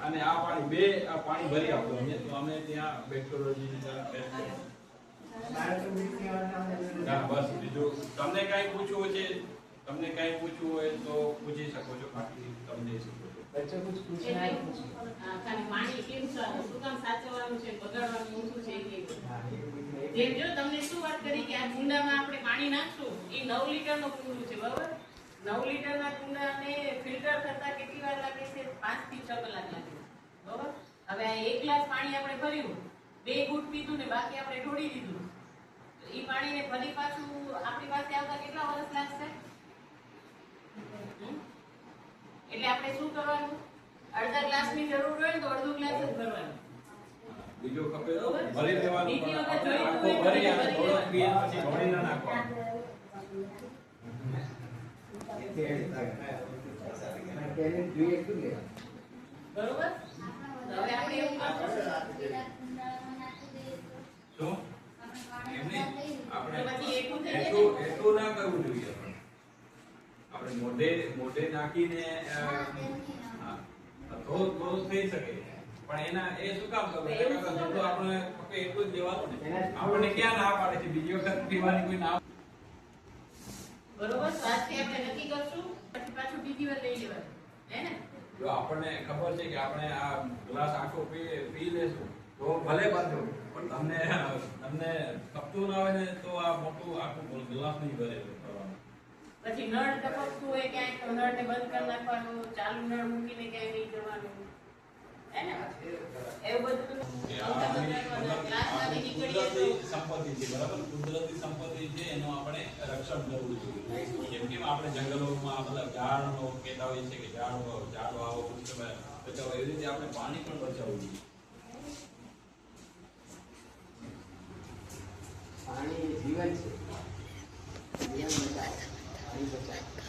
અને આ પાણી બે આ પાણી ભરી આપો અમને તો અમે ત્યાં બેક્ટેરિયોલોજી ટેસ્ટ ના બસ બીજું તમને કઈ પૂછવું છે તમને કઈ પૂછવું હોય તો પૂછી શકો છો બાકી તમને શકો છો બચ્ચો કુછ પૂછના है ખાલી પાણી કેમ શું કામ સાચવવાનું છે બગાડવાનું ઓછું છે જેમ જો તમને શું વાત કરી કે આ કુંડામાં આપણે પાણી નાખશું એ 9 લીટરનો કુંડું છે બરાબર 9 લીટરના કુંડાને ફિલ્ટર થતા કેટલી વાર લાગે છે 5 થી 6 કલાક લાગે બરાબર હવે આ 1 ગ્લાસ પાણી આપણે ભર્યું 2 ઘૂંટ પીધું ને બાકી આપણે ઢોળી દીધું તો એ પાણીને ફરી પાછું આપણી પાસે આવતા કેટલા વર્ષ લાગશે એટલે આપણે શું કરવાનું અડધા ગ્લાસની જરૂર હોય તો અડધો ગ્લાસ જ ભરવાનો બીજો ખપે તો ભરી દેવાનું બીજી વખત પણ જોઈતું આખો હોય ભરી તો અને ભરી થોડો દેવાનું. પીએ પછી ભરી ના નાખવાનો पहले જોઈએ એટલું લેવાનું બરોબર તો હવે આપણે એવું કરશું શું એમને આપણે તો પછી એકું થઈ જાય ને? એટલું ના કરવું જોઈએ આપણે મોઢે નાખીને થોડું થઈ શકે પણ એના એ શું કામ કરવું એના કરતાં જેટલું આપણે ફક્ત એટલું જ લેવાનું ને આપણને ક્યાં ના પાડે છે બીજી વખત પીવાની કોઈ ના બરોબર તો આજથી આપણે નક્કી કરશું પછી પાછું બીજી વાર લઈ લેવાનું હે ને જો આપણને ખબર છે કે આપણે આ ગ્લાસ આખો પી લેશું તો ભલે બાંધો પણ તમને ખપતું ના હોય ને તો આ મોટું આખું ગ્લાસ નહીં ભરે પછી નળ ટપકતું હોય ક્યાંય તો નળને બંધ કરી નાખવાનું ચાલુ નળ મૂકીને ક્યાંય નહીં જવાનું હે ને એવું બધું ક્લાસમાંથી નીકળીએ તો સંપત્તિ છે બરાબર કુદરતી સંપત્તિ છે એનું આપણે રક્ષણ કરવું જોઈએ જેમ કે આપણે જંગલોમાં બધા ઝાડનો કહેતા હોઈએ છે કે ઝાડ વાવો વૃક્ષ બચાવો એવી રીતે આપણે પાણી પણ બચાવવું જોઈએ પાણી જીવન છે જીવન બચાવો પાણી બચાવો